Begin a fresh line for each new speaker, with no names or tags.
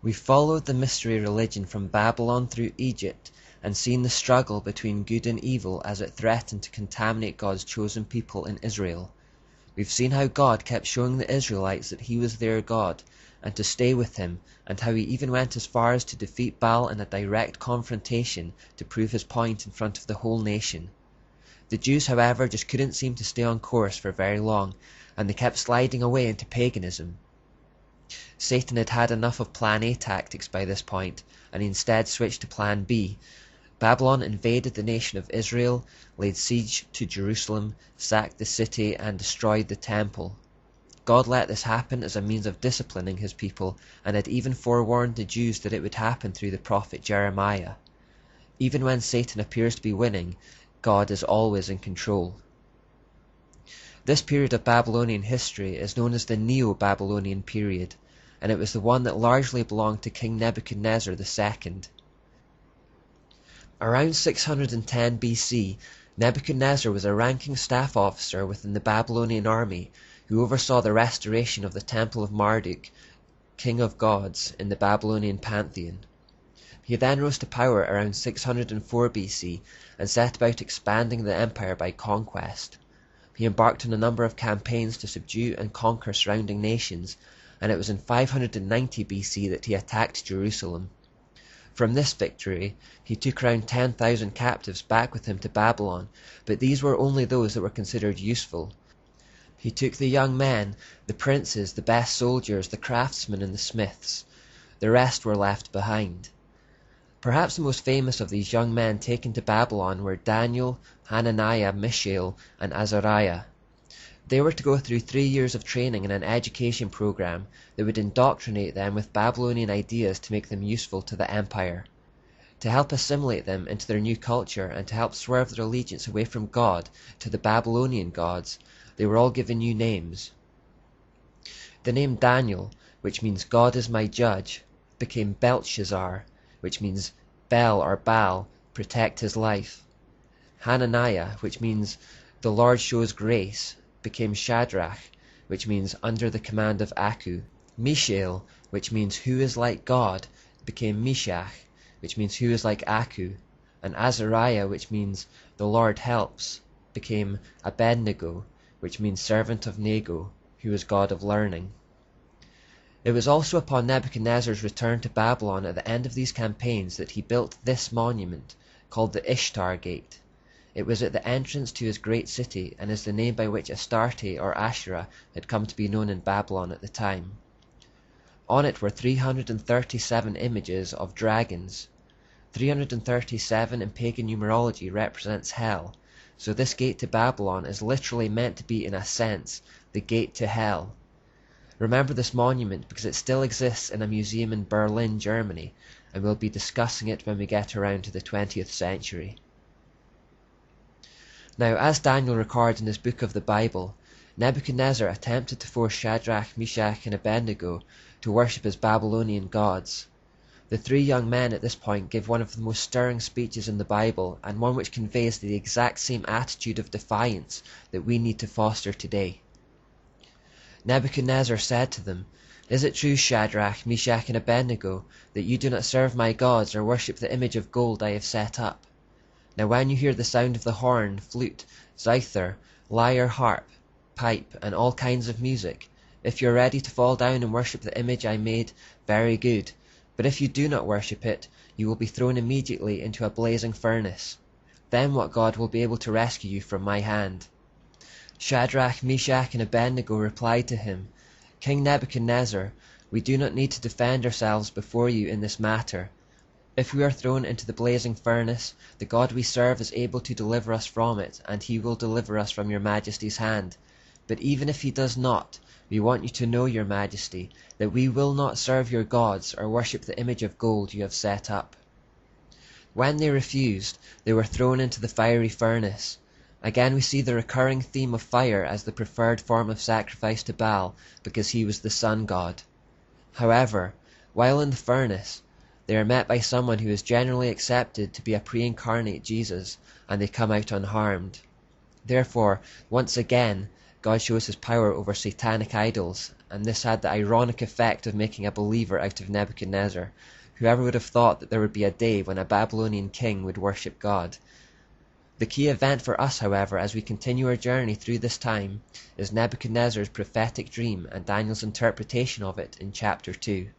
We followed the mystery religion from Babylon through Egypt and seen the struggle between good and evil as it threatened to contaminate God's chosen people in Israel. We've seen how God kept showing the Israelites that he was their God and to stay with him, and how he even went as far as to defeat Baal in a direct confrontation to prove his point in front of the whole nation. The Jews, however, just couldn't seem to stay on course for very long, and they kept sliding away into paganism. Satan had had enough of Plan A tactics by this point, and he instead switched to Plan B. Babylon invaded the nation of Israel, laid siege to Jerusalem, sacked the city, and destroyed the temple. God let this happen as a means of disciplining his people, and had even forewarned the Jews that it would happen through the prophet Jeremiah. Even when Satan appears to be winning, God is always in control. This period of Babylonian history is known as the Neo-Babylonian period, and it was the one that largely belonged to King Nebuchadnezzar II. Around 610 BC, Nebuchadnezzar was a ranking staff officer within the Babylonian army who oversaw the restoration of the Temple of Marduk, king of gods, in the Babylonian pantheon. He then rose to power around 604 BC and set about expanding the empire by conquest. He embarked on a number of campaigns to subdue and conquer surrounding nations, and it was in 590 BC that he attacked Jerusalem. From this victory, he took around 10,000 captives back with him to Babylon, but these were only those that were considered useful. He took the young men, the princes, the best soldiers, the craftsmen, and the smiths. The rest were left behind. Perhaps the most famous of these young men taken to Babylon were Daniel, Hananiah, Mishael, and Azariah. They were to go through 3 years of training in an education program that would indoctrinate them with Babylonian ideas to make them useful to the empire. To help assimilate them into their new culture and to help swerve their allegiance away from God to the Babylonian gods, they were all given new names. The name Daniel, which means God is my judge, became Belshazzar, which means Bel or Baal, protect his life. Hananiah, which means the Lord shows grace, became Shadrach, which means under the command of Aku. Mishael, which means who is like God, became Meshach, which means who is like Aku. And Azariah, which means the Lord helps, became Abednego, which means servant of Nego, who is God of learning. It was also upon Nebuchadnezzar's return to Babylon at the end of these campaigns that he built this monument, called the Ishtar Gate. It was at the entrance to his great city, and is the name by which Astarte or Asherah had come to be known in Babylon at the time. On it were 337 images of dragons. 337 in pagan numerology represents hell, so this gate to Babylon is literally meant to be, in a sense, the gate to hell. Remember this monument because it still exists in a museum in Berlin, Germany, and we'll be discussing it when we get around to the 20th century. Now, as Daniel records in his book of the Bible, Nebuchadnezzar attempted to force Shadrach, Meshach, and Abednego to worship his Babylonian gods. The 3 young men at this point give one of the most stirring speeches in the Bible, and one which conveys the exact same attitude of defiance that we need to foster today. Nebuchadnezzar said to them, "Is it true, Shadrach, Meshach, and Abednego, that you do not serve my gods or worship the image of gold I have set up? Now when you hear the sound of the horn, flute, zither, lyre, harp, pipe, and all kinds of music, if you are ready to fall down and worship the image I made, very good. But if you do not worship it, you will be thrown immediately into a blazing furnace. Then what God will be able to rescue you from my hand?" Shadrach, Meshach, and Abednego replied to him, "King Nebuchadnezzar, we do not need to defend ourselves before you in this matter. If we are thrown into the blazing furnace, the God we serve is able to deliver us from it, and he will deliver us from your majesty's hand. But even if he does not, we want you to know, your majesty, that we will not serve your gods or worship the image of gold you have set up." When they refused, they were thrown into the fiery furnace. Again we see the recurring theme of fire as the preferred form of sacrifice to Baal, because he was the sun god. However, while in the furnace, they are met by someone who is generally accepted to be a pre-incarnate Jesus, and they come out unharmed. Therefore, once again, God shows his power over satanic idols, and this had the ironic effect of making a believer out of Nebuchadnezzar. Whoever would have thought that there would be a day when a Babylonian king would worship God? The key event for us, however, as we continue our journey through this time, is Nebuchadnezzar's prophetic dream and Daniel's interpretation of it in chapter 2.